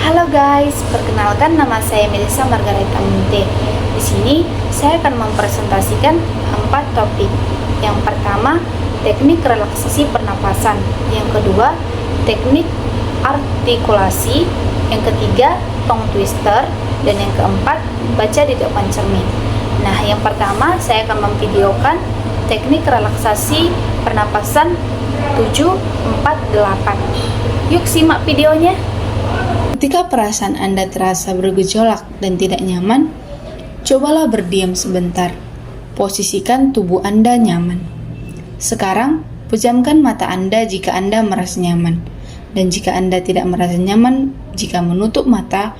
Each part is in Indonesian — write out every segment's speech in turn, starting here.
Halo guys, perkenalkan nama saya Melissa Margareta Munte. Di sini saya akan mempresentasikan 4 topik. Yang pertama, teknik relaksasi pernapasan. Yang kedua, teknik artikulasi. Yang ketiga, tongue twister. Dan yang keempat, baca di depan cermin. Nah, yang pertama saya akan memvideokan teknik relaksasi pernapasan 748. Yuk simak videonya. Ketika perasaan Anda terasa bergejolak dan tidak nyaman, cobalah berdiam sebentar. Posisikan tubuh Anda nyaman. Sekarang, pejamkan mata Anda jika Anda merasa nyaman. Dan jika Anda tidak merasa nyaman, jika menutup mata,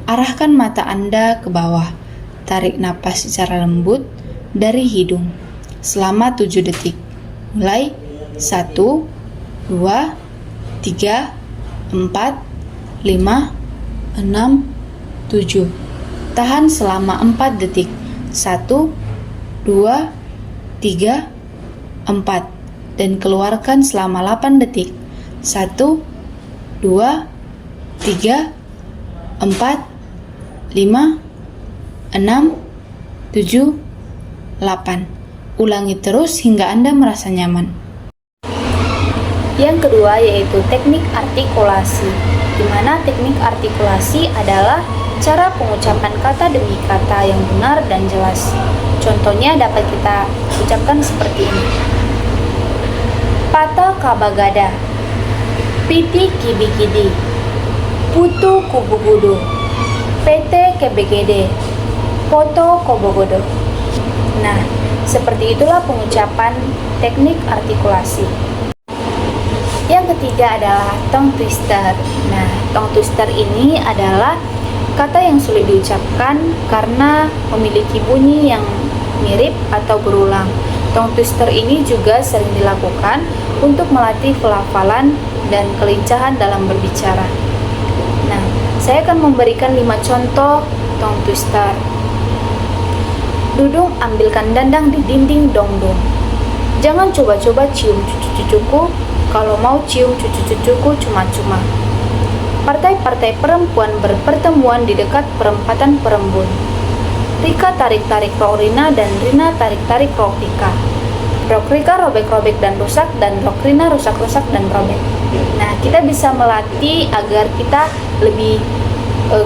arahkan mata Anda ke bawah. Tarik napas secara lembut dari hidung selama 7 detik. Mulai 1, 2, 3, 4, 5, 6, 7. Tahan selama 4 detik. 1, 2, 3, 4. Dan keluarkan selama 8 detik. 1, 2, 3, 4, 5, 6, 7, 8. Ulangi terus hingga Anda merasa nyaman. Yang kedua yaitu teknik artikulasi, di mana teknik artikulasi adalah cara pengucapan kata demi kata yang benar dan jelas. Contohnya dapat kita ucapkan seperti ini. Pata kabagada, piti kibikidi, putu kubugudu, pete kebegede, poto kobogodo. Nah, seperti itulah pengucapan teknik artikulasi. Yang ketiga adalah tongue twister. Nah, tongue twister ini adalah kata yang sulit diucapkan karena memiliki bunyi yang mirip atau berulang. Tongue twister ini juga sering dilakukan untuk melatih pelafalan dan kelincahan dalam berbicara. Nah, saya akan memberikan 5 contoh tongue twister. Dudung ambilkan dandang di dinding dongdong. Jangan coba-coba cium cucu-cucuku, kalau mau cium cucu-cucuku cuma-cuma. Partai-partai perempuan berpertemuan di dekat perempatan Perembun. Rika tarik-tarik Rok Rina dan Rina tarik-tarik Rok Rika. Rok Rika robek-robek dan rusak dan Rok Rina rusak-rusak dan robek. Nah, kita bisa melatih agar kita lebih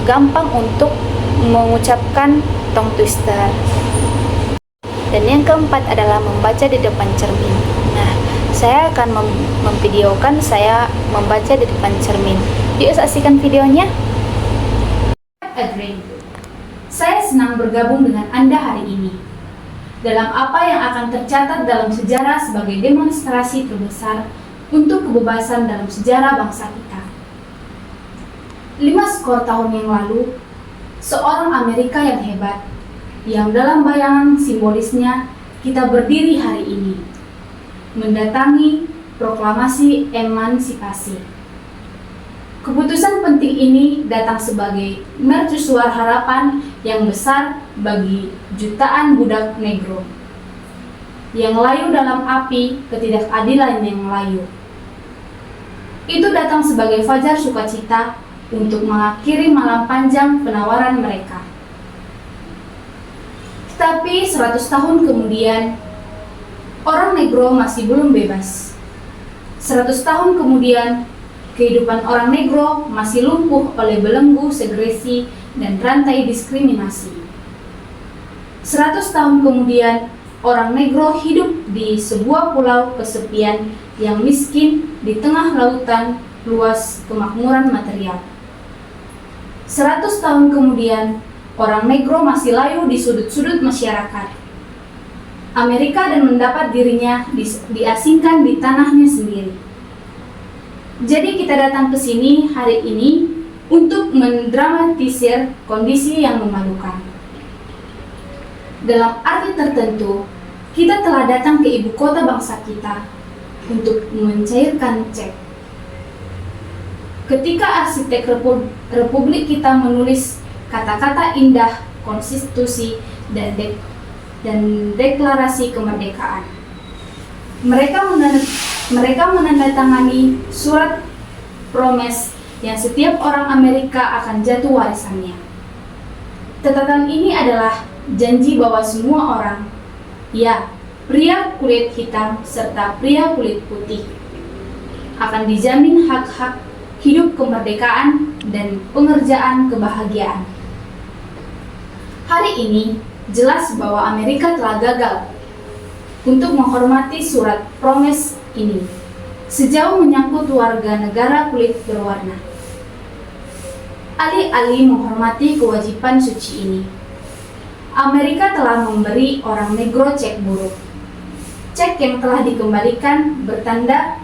gampang untuk mengucapkan tongue twister. Dan yang keempat adalah membaca di depan cermin. Nah, saya akan memvideokan saya membaca di depan cermin. Yuk saksikan videonya. Saya senang bergabung dengan Anda hari ini dalam apa yang akan tercatat dalam sejarah sebagai demonstrasi terbesar untuk kebebasan dalam sejarah bangsa kita. 5 skor tahun yang lalu, seorang Amerika yang hebat, yang dalam bayangan simbolisnya kita berdiri hari ini, mendatangi proklamasi emansipasi. Keputusan penting ini datang sebagai mercusuar harapan yang besar bagi jutaan budak negro yang layu dalam api ketidakadilan yang layu. Itu datang sebagai fajar sukacita untuk mengakhiri malam panjang penawaran mereka. Tetapi 100 tahun kemudian, orang negro masih belum bebas. 100 tahun kemudian, kehidupan orang negro masih lumpuh oleh belenggu segresi dan rantai diskriminasi. 100 tahun kemudian, orang negro hidup di sebuah pulau kesepian yang miskin di tengah lautan luas kemakmuran material. 100 tahun kemudian, orang negro masih layu di sudut-sudut masyarakat Amerika dan mendapat dirinya diasingkan di tanahnya sendiri. Jadi kita datang ke sini hari ini untuk mendramatisir kondisi yang memalukan. Dalam arti tertentu, kita telah datang ke ibu kota bangsa kita untuk mencairkan cek. Ketika arsitek Republik kita menulis kata-kata indah konstitusi dan deklarasi kemerdekaan, mereka menandatangani surat promes yang setiap orang Amerika akan jatuh warisannya. Catatan ini adalah janji bahwa semua orang, ya, pria kulit hitam serta pria kulit putih, akan dijamin hak-hak hidup kemerdekaan dan pengerjaan kebahagiaan. Hari ini jelas bahwa Amerika telah gagal untuk menghormati surat promes ini sejauh menyangkut warga negara kulit berwarna. Alih-alih menghormati kewajiban suci ini, Amerika telah memberi orang negro cek buruk. Cek yang telah dikembalikan bertanda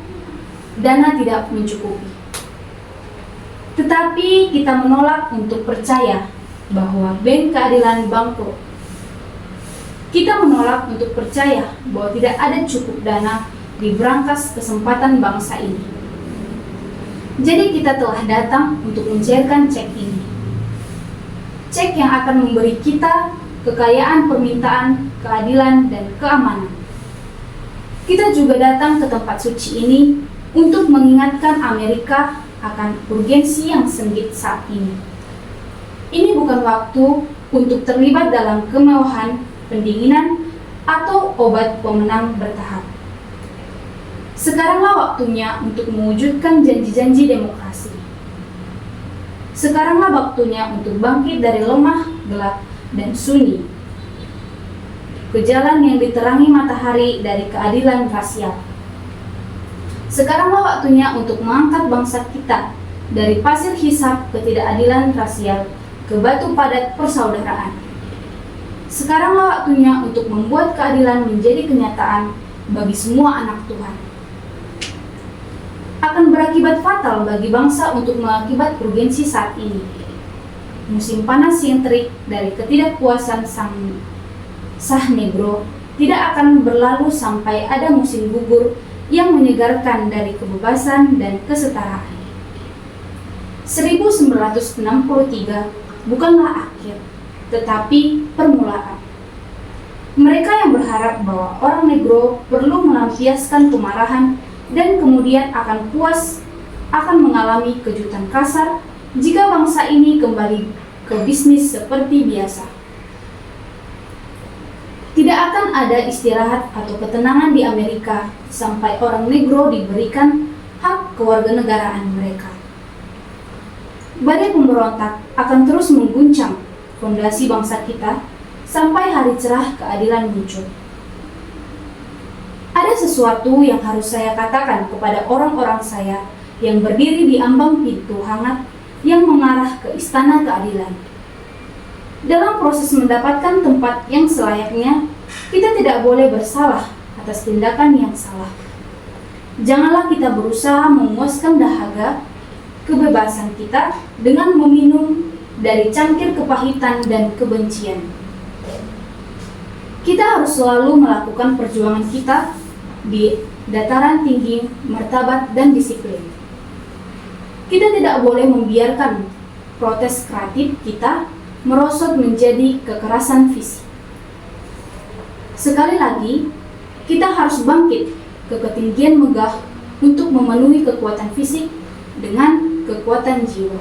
dana tidak mencukupi. Tetapi kita menolak untuk percaya bahwa Bank Keadilan bangkrut. Kita menolak untuk percaya bahwa tidak ada cukup dana di brankas kesempatan bangsa ini. Jadi kita telah datang untuk mencairkan cek ini. Cek yang akan memberi kita kekayaan permintaan, keadilan, dan keamanan. Kita juga datang ke tempat suci ini untuk mengingatkan Amerika akan urgensi yang sengit saat ini. Ini bukan waktu untuk terlibat dalam kemewahan, pendinginan, atau obat pemenang bertahap. Sekaranglah waktunya untuk mewujudkan janji-janji demokrasi. Sekaranglah waktunya untuk bangkit dari lemah, gelap, dan sunyi ke jalan yang diterangi matahari dari keadilan rasial. Sekaranglah waktunya untuk mengangkat bangsa kita dari pasir hisap ketidakadilan rasial ke batu padat persaudaraan. Sekaranglah waktunya untuk membuat keadilan menjadi kenyataan bagi semua anak Tuhan. Akan berakibat fatal bagi bangsa untuk mengakibat urgensi saat ini. Musim panas yang terik dari ketidakpuasan sah negro tidak akan berlalu sampai ada musim gugur yang menyegarkan dari kebebasan dan kesetaraan. 1963 bukanlah akhir, tetapi permulaan. Mereka yang berharap bahwa orang negro perlu melampiaskan kemarahan dan kemudian akan mengalami kejutan kasar jika bangsa ini kembali ke bisnis seperti biasa. Tidak akan ada istirahat atau ketenangan di Amerika sampai orang negro diberikan hak kewarganegaraan mereka. Badai pemberontak akan terus mengguncang fondasi bangsa kita sampai hari cerah keadilan muncul. Ada sesuatu yang harus saya katakan kepada orang-orang saya yang berdiri di ambang pintu hangat yang mengarah ke istana keadilan. Dalam proses mendapatkan tempat yang selayaknya, kita tidak boleh bersalah atas tindakan yang salah. Janganlah kita berusaha memuaskan dahaga kebebasan kita dengan meminum dari cangkir kepahitan dan kebencian. Kita harus selalu melakukan perjuangan kita di dataran tinggi, martabat, dan disiplin. Kita tidak boleh membiarkan protes kreatif kita merosot menjadi kekerasan fisik. Sekali lagi, kita harus bangkit ke ketinggian megah untuk memenuhi kekuatan fisik dengan kekuatan jiwa.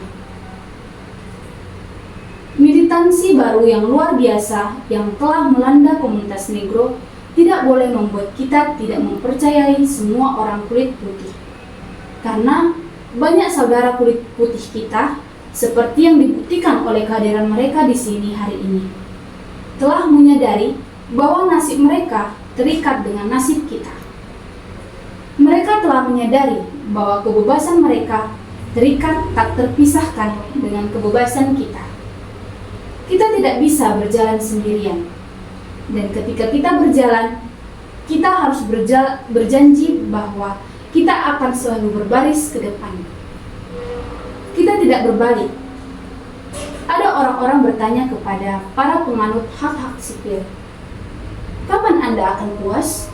Militansi baru yang luar biasa yang telah melanda komunitas negro tidak boleh membuat kita tidak mempercayai semua orang kulit putih. Karena banyak saudara kulit putih kita, seperti yang dibuktikan oleh kehadiran mereka di sini hari ini, telah menyadari bahwa nasib mereka terikat dengan nasib kita. Mereka telah menyadari bahwa kebebasan mereka terikat tak terpisahkan dengan kebebasan kita. Kita tidak bisa berjalan sendirian. Dan ketika kita berjalan, kita harus berjanji bahwa kita akan selalu berbaris ke depan. Kita tidak berbalik. Ada orang-orang bertanya kepada para penganut hak-hak sipil, kapan Anda akan puas?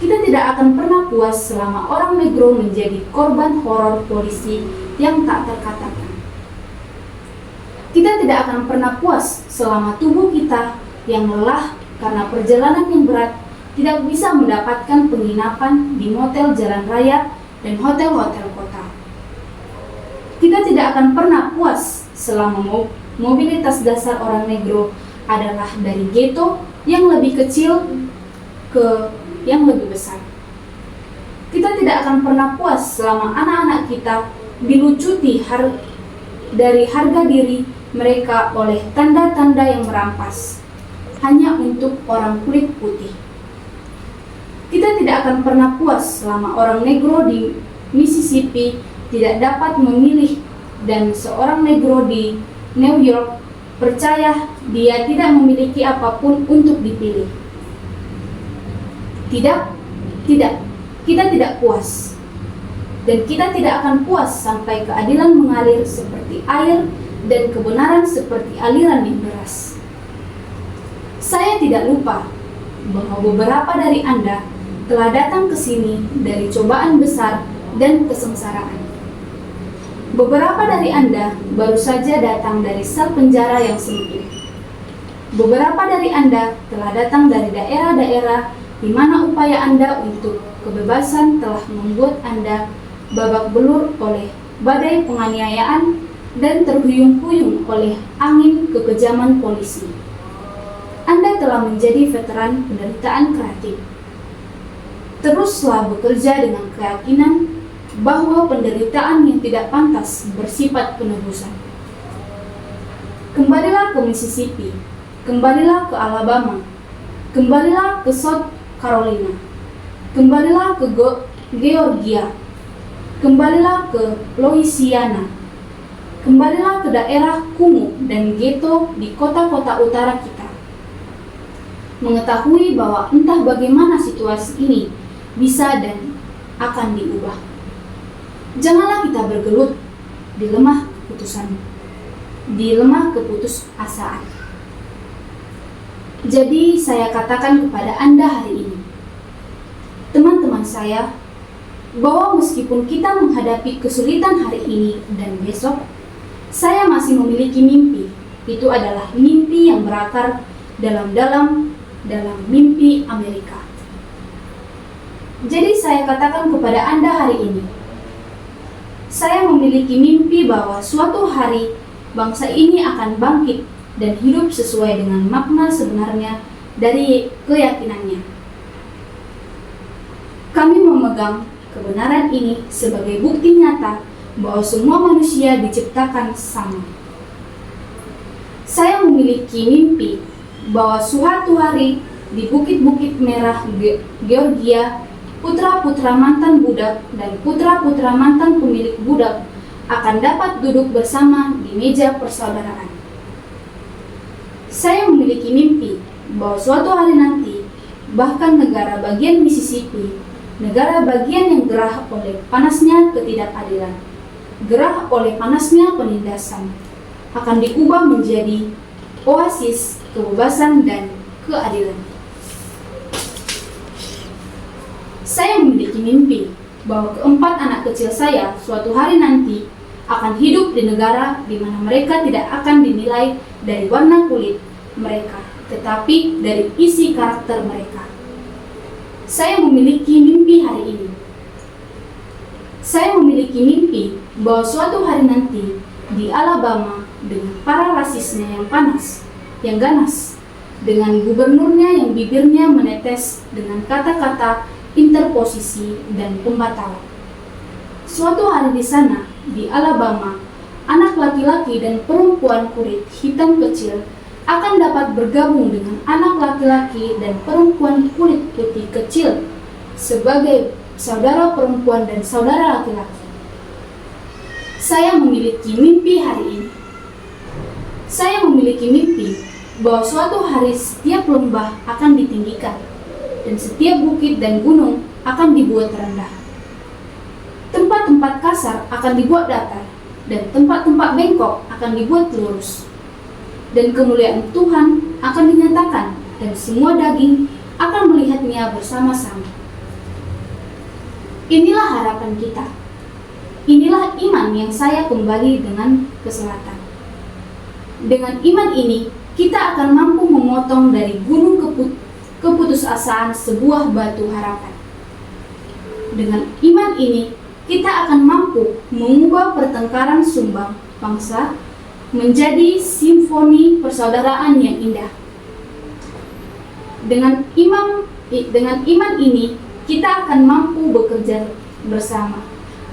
Kita tidak akan pernah puas selama orang negro menjadi korban horor polisi yang tak terkatakan. Kita tidak akan pernah puas selama tubuh kita yang lelah karena perjalanan yang berat tidak bisa mendapatkan penginapan di motel jalan raya dan hotel-hotel kota. tidak akan pernah puas selama mobilitas dasar orang negro adalah dari ghetto yang lebih kecil ke yang lebih besar. Kita tidak akan pernah puas selama anak-anak kita dilucuti dari harga diri mereka oleh tanda-tanda yang merampas hanya untuk orang kulit putih. Kita tidak akan pernah puas selama orang negro di Mississippi tidak dapat memilih dan seorang negro di New York percaya dia tidak memiliki apapun untuk dipilih. Tidak, kita tidak puas. Dan kita tidak akan puas sampai keadilan mengalir seperti air dan kebenaran seperti aliran yang deras. Saya tidak lupa bahwa beberapa dari Anda telah datang ke sini dari cobaan besar dan kesengsaraan. Beberapa dari Anda baru saja datang dari sel penjara yang sempit. Beberapa dari Anda telah datang dari daerah-daerah di mana upaya Anda untuk kebebasan telah membuat Anda babak belur oleh badai penganiayaan dan terhuyung-huyung oleh angin kekejaman polisi. Anda telah menjadi veteran penderitaan kreatif. Teruslah bekerja dengan keyakinan bahwa penderitaan yang tidak pantas bersifat penebusan. Kembalilah ke Mississippi, kembalilah ke Alabama, kembalilah ke South Carolina, kembalilah ke Georgia, kembalilah ke Louisiana, kembalilah ke daerah kumuh dan ghetto di kota-kota utara kita. Mengetahui bahwa entah bagaimana situasi ini bisa dan akan diubah. Janganlah kita bergelut di lemah keputusasaan. Jadi saya katakan kepada Anda hari ini, teman-teman saya, bahwa meskipun kita menghadapi kesulitan hari ini dan besok, saya masih memiliki mimpi. Itu adalah mimpi yang berakar dalam mimpi Amerika. Jadi saya katakan kepada Anda hari ini, saya memiliki mimpi bahwa suatu hari bangsa ini akan bangkit dan hidup sesuai dengan makna sebenarnya dari keyakinannya. Kami memegang kebenaran ini sebagai bukti nyata bahwa semua manusia diciptakan sama. Saya memiliki mimpi bahwa suatu hari di bukit-bukit merah Georgia, putra-putra mantan budak dan putra-putra mantan pemilik budak akan dapat duduk bersama di meja persaudaraan. Saya memiliki mimpi bahwa suatu hari nanti, bahkan negara bagian Mississippi, negara bagian yang gerah oleh panasnya ketidakadilan, gerah oleh panasnya penindasan, akan diubah menjadi oasis kebebasan dan keadilan. Saya memiliki mimpi bahwa keempat anak kecil saya suatu hari nanti akan hidup di negara di mana mereka tidak akan dinilai dari warna kulit mereka, tetapi dari isi karakter mereka. Saya memiliki mimpi hari ini. Saya memiliki mimpi bahwa suatu hari nanti di Alabama dengan para rasisnya yang panas, yang ganas, dengan gubernurnya yang bibirnya menetes dengan kata-kata interposisi dan pembatalan. Suatu hari di sana, di Alabama, anak laki-laki dan perempuan kulit hitam kecil akan dapat bergabung dengan anak laki-laki dan perempuan kulit putih kecil sebagai saudara perempuan dan saudara laki-laki. Saya memiliki mimpi hari ini. Saya memiliki mimpi bahwa suatu hari setiap lembah akan ditinggikan dan setiap bukit dan gunung akan dibuat rendah. Tempat-tempat kasar akan dibuat datar dan tempat-tempat bengkok akan dibuat lurus. Dan kemuliaan Tuhan akan dinyatakan dan semua daging akan melihatnya bersama-sama. Inilah harapan kita. Inilah iman yang saya kembali dengan ke selatan. Dengan iman ini, kita akan mampu memotong dari gunung keputusasaan sebuah batu harapan. Dengan iman ini, kita akan mampu mengubah pertengkaran sumbang bangsa menjadi simfoni persaudaraan yang indah. Dengan iman ini, kita akan mampu bekerja bersama,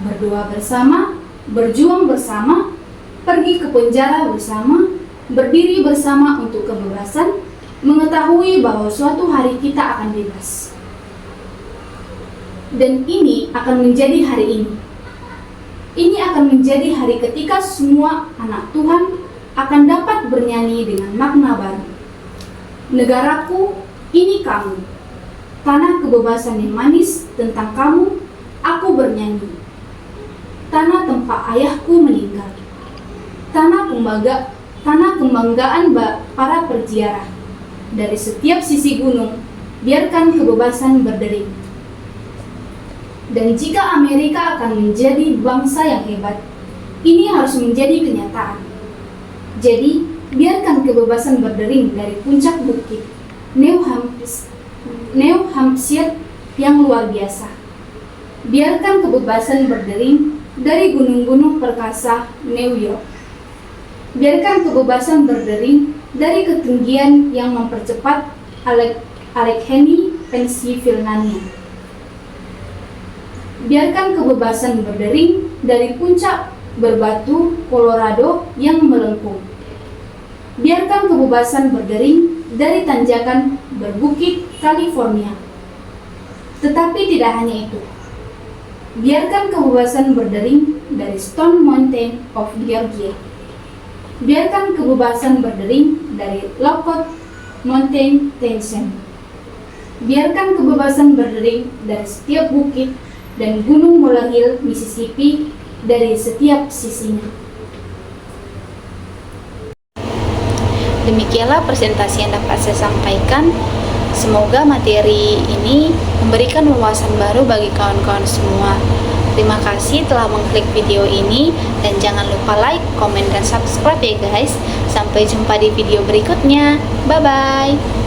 berdoa bersama, berjuang bersama, pergi ke penjara bersama, berdiri bersama untuk kebebasan, mengetahui bahwa suatu hari kita akan bebas. Dan ini akan menjadi hari ini. Ini akan menjadi hari ketika semua anak Tuhan akan dapat bernyanyi dengan makna baru. Negaraku, ini kamu. Tanah kebebasan yang manis, tentang kamu, aku bernyanyi. Tanah tempat ayahku meninggal. Tanah kebanggaan para perziarah. Dari setiap sisi gunung, biarkan kebebasan berdering. Dan jika Amerika akan menjadi bangsa yang hebat, ini harus menjadi kenyataan. Jadi, biarkan kebebasan berdering dari puncak bukit New Hampshire yang luar biasa. Biarkan kebebasan berdering dari gunung-gunung perkasa New York. Biarkan kebebasan berdering dari ketinggian yang mempercepat Allegheny, Pennsylvania. Biarkan kebebasan berdering dari puncak berbatu Colorado yang melengkung. Biarkan kebebasan berdering dari tanjakan berbukit California. Tetapi tidak hanya itu. Biarkan kebebasan berdering dari Stone Mountain of Georgia. Biarkan kebebasan berdering dari Lookout Mountain, Tennessee. Biarkan kebebasan berdering dari setiap bukit dan gunung Molehill, Mississippi, dari setiap sisinya. Demikianlah presentasi yang dapat saya sampaikan. Semoga materi ini memberikan wawasan baru bagi kawan-kawan semua. Terima kasih telah mengklik video ini dan jangan lupa like, komen, dan subscribe ya guys. Sampai jumpa di video berikutnya. Bye-bye.